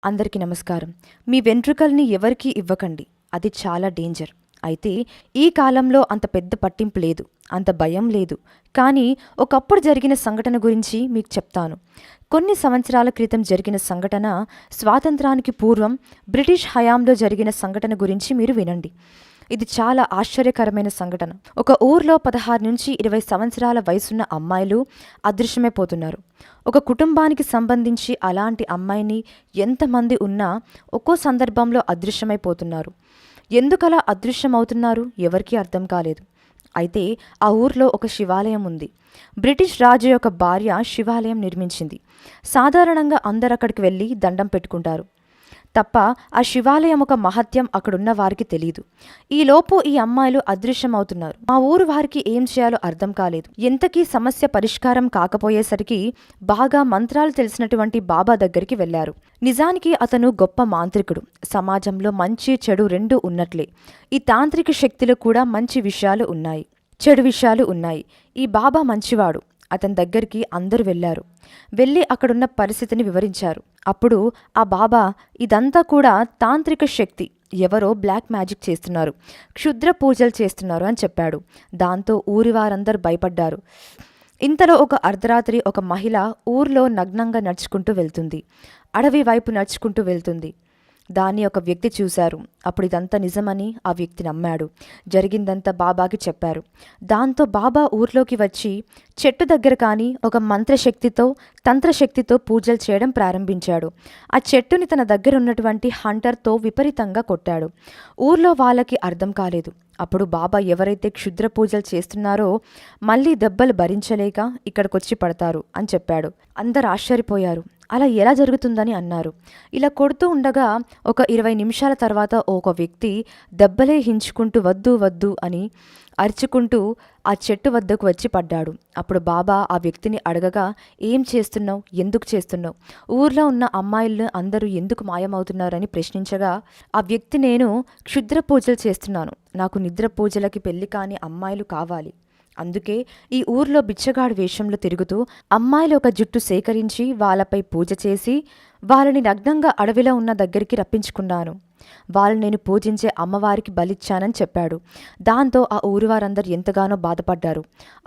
అందరికీ నమస్కారం. మీ వెంట్రుకల్ని ఎవరికీ ఇవ్వకండి. అది చాలా డేంజర్. అయితే ఈ కాలంలో అంత పెద్ద పట్టింపు లేదు. అంత భయం లేదు. కానీ ఒకప్పుడు జరిగిన సంఘటన గురించి మీకు చెప్తాను. కొన్ని సంవత్సరాల క్రితం జరిగిన సంఘటన స్వాతంత్రానికి పూర్వం బ్రిటిష్ హయాంలో జరిగిన సంఘటన గురించి మీరు వినండి. ఇది చాలా ఆశ్చర్యకరమైన సంఘటన. ఒక ఊర్లో 16-20 సంవత్సరాల వయసున్న అమ్మాయిలు అదృశ్యమైపోతున్నారు. ఒక కుటుంబానికి సంబంధించి అలాంటి అమ్మాయిని ఎంతమంది ఉన్నా ఒక్కో సందర్భంలో అదృశ్యమైపోతున్నారు. ఎందుకలా అదృశ్యమవుతున్నారు ఎవరికీ అర్థం కాలేదు. అయితే ఆ ఊర్లో ఒక శివాలయం ఉంది. బ్రిటిష్ రాజు యొక్క భార్య శివాలయం నిర్మించింది. సాధారణంగా అందరు అక్కడికి వెళ్ళి దండం పెట్టుకుంటారు తప్ప ఆ శివాలయం ఒక మహత్యం అక్కడున్న వారికి తెలియదు. ఈలోపు ఈ అమ్మాయిలు అదృశ్యమవుతున్నారు. మా ఊరు వారికి ఏం చేయాలో అర్థం కాలేదు. ఎంతకీ సమస్య పరిష్కారం కాకపోయేసరికి బాగా మంత్రాలు తెలిసినటువంటి బాబా దగ్గరికి వెళ్లారు. నిజానికి అతను గొప్ప మాంత్రికుడు. సమాజంలో మంచి చెడు రెండూ ఉన్నట్లే ఈ తాంత్రిక శక్తిలో కూడా మంచి విషయాలు ఉన్నాయి, చెడు విషయాలు ఉన్నాయి. ఈ బాబా మంచివాడు. అతని దగ్గరికి అందరూ వెళ్లారు. వెళ్ళి అక్కడున్న పరిస్థితిని వివరించారు. అప్పుడు ఆ బాబా ఇదంతా కూడా తాంత్రిక శక్తి, ఎవరో బ్లాక్ మ్యాజిక్ చేస్తున్నారు, క్షుద్ర పూజలు చేస్తున్నారు అని చెప్పాడు. దాంతో ఊరి వారందరూ భయపడ్డారు. ఇంతలో ఒక అర్ధరాత్రి ఒక మహిళ ఊర్లో నగ్నంగా నడుచుకుంటూ వెళ్తుంది. అడవి వైపు నడుచుకుంటూ వెళ్తుంది. దాన్ని ఒక వ్యక్తి చూశారు. అప్పుడు ఇదంతా నిజమని ఆ వ్యక్తి నమ్మాడు. జరిగిందంతా బాబాకి చెప్పారు. దాంతో బాబా ఊర్లోకి వచ్చి చెట్టు దగ్గర కానీ ఒక మంత్రశక్తితో తంత్రశక్తితో పూజలు చేయడం ప్రారంభించాడు. ఆ చెట్టుని తన దగ్గర ఉన్నటువంటి హంటర్తో విపరీతంగా కొట్టాడు. ఊర్లో వాళ్ళకి అర్థం కాలేదు. అప్పుడు బాబా ఎవరైతే క్షుద్ర పూజలు చేస్తున్నారో మళ్ళీ దెబ్బలు భరించలేక ఇక్కడికొచ్చి పడతారు అని చెప్పాడు. అందరు ఆశ్చర్యపోయారు. అలా ఎలా జరుగుతుందని అన్నారు. ఇలా కొడుతూ ఉండగా ఒక 20 నిమిషాల తర్వాత ఒక వ్యక్తి దెబ్బలే హించుకుంటూ వద్దు వద్దు అని అరుచుకుంటూ ఆ చెట్టు వద్దకు వచ్చి పడ్డాడు. అప్పుడు బాబా ఆ వ్యక్తిని అడగగా, ఏం చేస్తున్నావు, ఎందుకు చేస్తున్నావు, ఊర్లో ఉన్న అమ్మాయిలను అందరూ ఎందుకు మాయమవుతున్నారని ప్రశ్నించగా, ఆ వ్యక్తి నేను క్షుద్ర పూజలు చేస్తున్నాను, నాకు నిద్ర పూజలకి పెళ్లి కాని అమ్మాయిలు కావాలి, అందుకే ఈ ఊర్లో బిచ్చగాడు వేషంలో తిరుగుతూ అమ్మాయిలు ఒక జుట్టు సేకరించి వాళ్ళపై పూజ చేసి వాళ్ళని నగ్నంగా అడవిలో ఉన్న దగ్గరికి రప్పించుకున్నాను. వాళ్ళు నేను పూజించే అమ్మవారికి బలిచ్చానని చెప్పాడు. దాంతో ఆ ఊరి వారందరూ ఎంతగానో బాధపడ్డారు.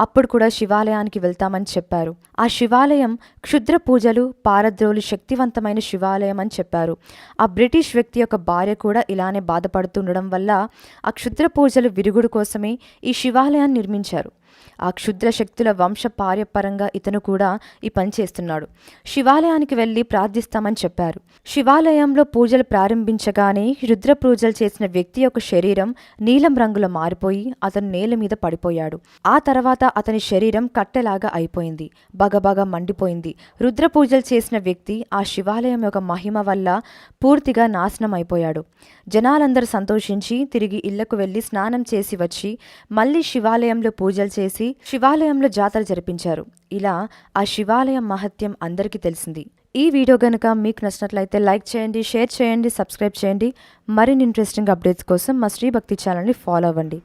అప్పుడు కూడా శివాలయానికి వెళ్తామని చెప్పారు. ఆ శివాలయం క్షుద్ర పూజలు పారద్రోలు శక్తివంతమైన శివాలయం అని చెప్పారు. ఆ బ్రిటిష్ వ్యక్తి యొక్క భార్య కూడా ఇలానే బాధపడుతుండడం వల్ల ఆ క్షుద్ర పూజలు విరుగుడు కోసమే ఈ శివాలయాన్ని నిర్మించారు. ఆ క్షుద్ర శక్తుల వంశ పార్యపరంగా ఇతను కూడా ఈ పని చేస్తున్నాడు. శివాలయానికి వెళ్లి ప్రార్థిస్తామని చెప్పారు. శివాలయంలో పూజలు ప్రారంభించగానే రుద్ర పూజలు చేసిన వ్యక్తి యొక్క శరీరం నీలం రంగులో మారిపోయి అతను నేల మీద పడిపోయాడు. ఆ తర్వాత అతని శరీరం కట్టెలాగా అయిపోయింది, బగబగ మండిపోయింది. రుద్ర పూజలు చేసిన వ్యక్తి ఆ శివాలయం యొక్క మహిమ వల్ల పూర్తిగా నాశనం అయిపోయాడు. జనాలందరూ సంతోషించి తిరిగి ఇళ్లకు వెళ్లి స్నానం చేసి వచ్చి మళ్లీ శివాలయంలో పూజలు చేసి శివాలయంలో జాతర జరిపించారు. ఇలా ఆ శివాలయం మహత్యం అందరికీ తెలిసింది. ఈ వీడియో గనుక మీకు నచ్చినట్లయితే లైక్ చేయండి, షేర్ చేయండి, సబ్స్క్రైబ్ చేయండి. మరిన్ని ఇంట్రెస్టింగ్ అప్డేట్స్ కోసం మా శ్రీ భక్తి ఛానల్ని ఫాలో అవ్వండి.